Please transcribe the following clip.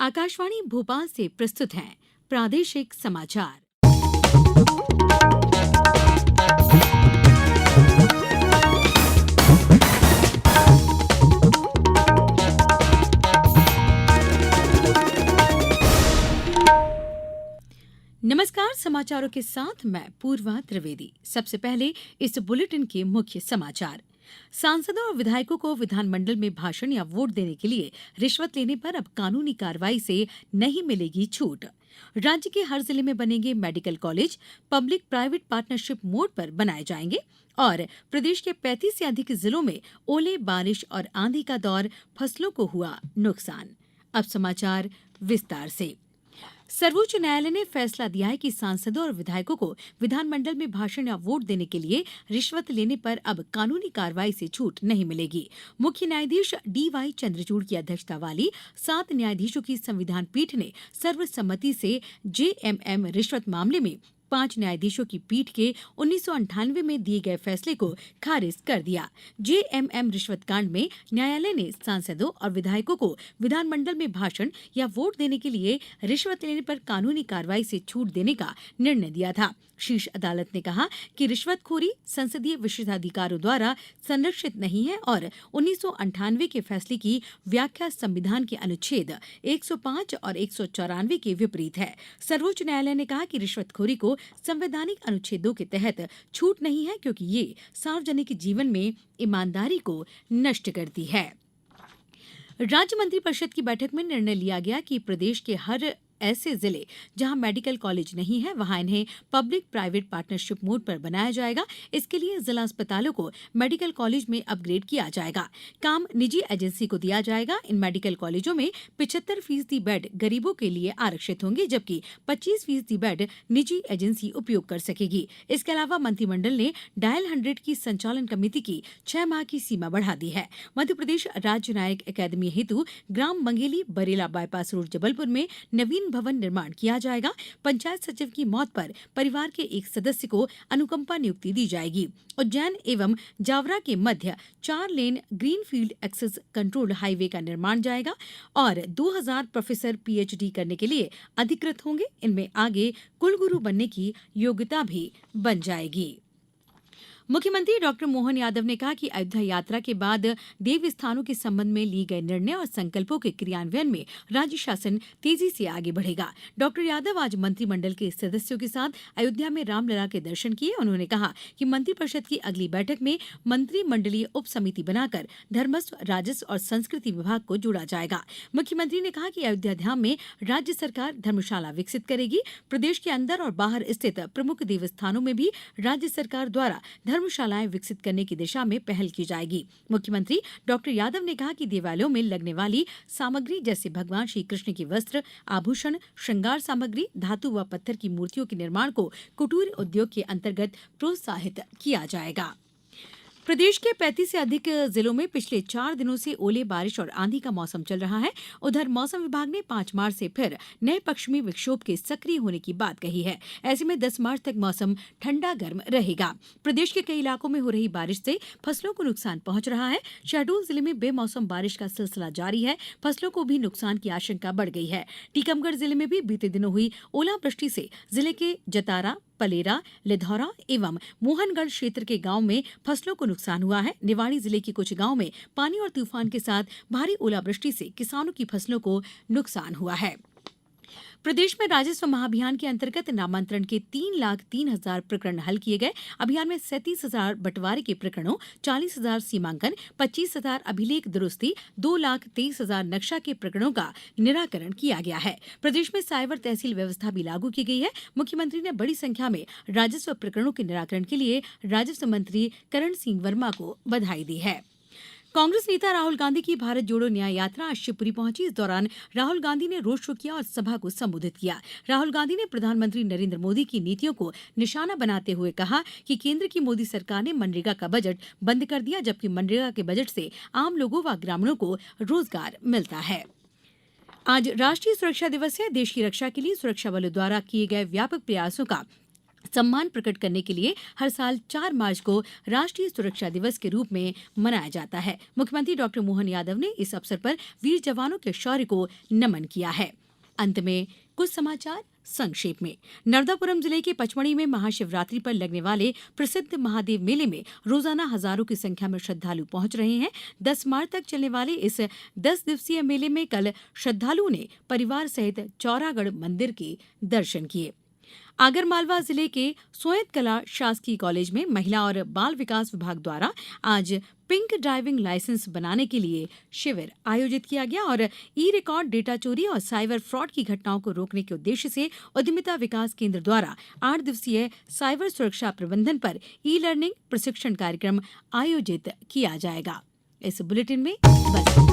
आकाशवाणी भोपाल से प्रस्तुत हैं प्रादेशिक समाचार। नमस्कार, समाचारों के साथ मैं पूर्वा त्रिवेदी। सबसे पहले इस बुलेटिन के मुख्य समाचार। सांसदों और विधायकों को विधानमंडल में भाषण या वोट देने के लिए रिश्वत लेने पर अब कानूनी कार्रवाई से नहीं मिलेगी छूट। राज्य के हर जिले में बनेंगे medical college, public private partnership mode पर बनाए जाएंगे और प्रदेश के 35 से अधिक जिलों में ओले, बारिश और आंधी का दौर, फसलों को हुआ नुकसान। अब समाचार विस्तार से। सर्वोच्च न्यायालय ने फैसला दिया है कि सांसदों और विधायकों को विधानमंडल में भाषण या वोट देने के लिए रिश्वत लेने पर अब कानूनी कार्रवाई से छूट नहीं मिलेगी। मुख्य न्यायाधीश डी.वाई. चंद्रचूड़ की अध्यक्षता वाली 7 न्यायाधीशों की संविधान पीठ ने सर्वसम्मति से जेएमएम रिश्वत मामले में 5 न्यायाधीशों की पीठ के 1998 में दिए गए फैसले को खारिज कर दिया। जेएमएम रिश्वत कांड में न्यायालय ने सांसदों और विधायकों को विधानमंडल में भाषण या वोट देने के लिए रिश्वत लेने पर कानूनी कार्रवाई से छूट देने का निर्णय दिया था। शीर्ष अदालत ने कहा कि रिश्वतखोरी संसदीय विशेषाधिकारों द्वारा संरक्षित नहीं है और 1998 के फैसले की व्याख्या संविधान के अनुच्छेद 105 और 194 के विपरीत है। सर्वोच्च न्यायालय ने कहा कि रिश्वतखोरी को संवैधानिक अनुच्छेदों के तहत छूट नहीं है क्योंकि ये सार्वजनिक जीवन में ईमानदारी को नष्ट करती है। राज्य मंत्रिपरिषद की बैठक में निर्णय लिया गया कि प्रदेश के हर ऐसे जिले जहां मेडिकल कॉलेज नहीं है वहां इन्हें पब्लिक प्राइवेट पार्टनरशिप मोड पर बनाया जाएगा। इसके लिए जिला अस्पतालों को मेडिकल कॉलेज में अपग्रेड किया जाएगा। काम निजी एजेंसी को दिया जाएगा। इन मेडिकल कॉलेजों में 75% बेड गरीबों के लिए आरक्षित होंगे जबकि 25% बेड निजी एजेंसी उपयोग कर सकेगी। इसके अलावा मंत्रिमंडल ने डायल 100 की संचालन कमेटी की 6 माह की सीमा बढ़ा दी है। मध्यप्रदेश राज्य न्यायिक अकादमी हेतु ग्राम मंगेली बरेला बाईपास रोड जबलपुर में नवीन भवन निर्माण किया जाएगा। पंचायत सचिव की मौत पर परिवार के एक सदस्य को अनुकंपा नियुक्ति दी जाएगी। उज्जैन एवं जावरा के मध्य 4 lane greenfield access control highway का निर्माण जाएगा और 2000 प्रोफेसर पीएचडी करने के लिए अधिकृत होंगे। इनमें आगे कुलगुरु बनने की योग्यता भी बन जाएगी। मुख्यमंत्री डॉक्टर मोहन यादव ने कहा कि अयोध्या यात्रा के बाद देव स्थानों के संबंध में लिए गए निर्णय और संकल्पों के क्रियान्वयन में राज्य शासन तेजी से आगे बढ़ेगा। डॉक्टर यादव आज मंत्रिमंडल के सदस्यों के साथ अयोध्या में रामलला के दर्शन किए। उन्होंने कहा कि मंत्रिपरिषद की अगली बैठक में मंत्रिमंडलीय उप समिति बनाकर धर्मस्व, राजस्व और संस्कृति विभाग को जोड़ा जाएगा। मुख्यमंत्री ने कहा कि अयोध्या धाम में राज्य सरकार धर्मशाला विकसित करेगी। प्रदेश के अंदर और बाहर स्थित प्रमुख देवस्थानों में भी राज्य सरकार द्वारा धर्मशालाएं विकसित करने की दिशा में पहल की जाएगी। मुख्यमंत्री डॉक्टर यादव ने कहा कि देवालयों में लगने वाली सामग्री जैसे भगवान श्री कृष्ण के वस्त्र, आभूषण, श्रृंगार सामग्री, धातु व पत्थर की मूर्तियों के निर्माण को कुटीर उद्योग के अंतर्गत प्रोत्साहित किया जाएगा। प्रदेश के 35 से अधिक जिलों में पिछले 4 दिनों से ओले, बारिश और आंधी का मौसम चल रहा है। उधर मौसम विभाग ने 5 मार्च से फिर नए पश्चिमी विक्षोभ के सक्रिय होने की बात कही है। ऐसे में 10 मार्च तक मौसम ठंडा गर्म रहेगा। प्रदेश के कई इलाकों में हो रही बारिश से फसलों को नुकसान पहुंच रहा है। शहडोल जिले में बेमौसम बारिश का सिलसिला जारी है। फसलों को भी नुकसान की आशंका बढ़ गई है। टीकमगढ़ जिले में भी बीते दिनों हुई ओलावृष्टि से जिले के जतारा, पलेरा, लिधौरा एवं मोहनगढ़ क्षेत्र के गांव में फसलों को नुकसान हुआ है। निवाड़ी जिले के कुछ गांव में पानी और तूफान के साथ भारी ओलावृष्टि से किसानों की फसलों को नुकसान हुआ है। प्रदेश में राजस्व महाअभियान के अंतर्गत नामांतरण के 3,03,000 प्रकरण हल किए गए। अभियान में 37,000 बंटवारे के प्रकरणों, 40,000 सीमांकन, 25,000 अभिलेख दुरुस्ती, 2,23,000 नक्शा के प्रकरणों का निराकरण किया गया है। प्रदेश में साइबर तहसील व्यवस्था भी लागू की गई है। मुख्यमंत्री ने बड़ी संख्या में राजस्व प्रकरणों के निराकरण के लिए राजस्व मंत्री करण सिंह वर्मा को बधाई दी है। कांग्रेस नेता राहुल गांधी की भारत जोड़ो न्याय यात्रा आज शिवपुरी पहुंची। इस दौरान राहुल गांधी ने रोड शो किया और सभा को संबोधित किया। राहुल गांधी ने प्रधानमंत्री नरेंद्र मोदी की नीतियों को निशाना बनाते हुए कहा कि केंद्र की मोदी सरकार ने मनरेगा का बजट बंद कर दिया जबकि मनरेगा के बजट से आम लोगों व ग्रामीणों को रोजगार मिलता है। आज राष्ट्रीय सुरक्षा दिवस है। देश की रक्षा के लिए सुरक्षा बलों द्वारा किए गए व्यापक प्रयासों का सम्मान प्रकट करने के लिए हर साल 4 मार्च को राष्ट्रीय सुरक्षा दिवस के रूप में मनाया जाता है। मुख्यमंत्री डॉक्टर मोहन यादव ने इस अवसर पर वीर जवानों के शौर्य को नमन किया है। अंत में कुछ समाचार संक्षेप में। नर्मदापुरम जिले के पचमढ़ी में महाशिवरात्रि पर लगने वाले प्रसिद्ध महादेव मेले में रोजाना हजारों की संख्या में श्रद्धालु पहुंच रहे हैं। 10 मार्च तक चलने वाले इस 10 दिवसीय मेले में कल श्रद्धालुओं ने परिवार सहित चौरागढ़ मंदिर के दर्शन किए। आगरमालवा जिले के सोयतकला शासकीय कॉलेज में महिला और बाल विकास विभाग द्वारा आज पिंक ड्राइविंग लाइसेंस बनाने के लिए शिविर आयोजित किया गया और ई रिकॉर्ड डेटा चोरी और साइबर फ्रॉड की घटनाओं को रोकने के उद्देश्य से उद्यमिता विकास केंद्र द्वारा 8 दिवसीय साइबर सुरक्षा प्रबंधन पर ई लर्निंग प्रशिक्षण कार्यक्रम आयोजित किया जाएगा। इस बुलेटिन में बस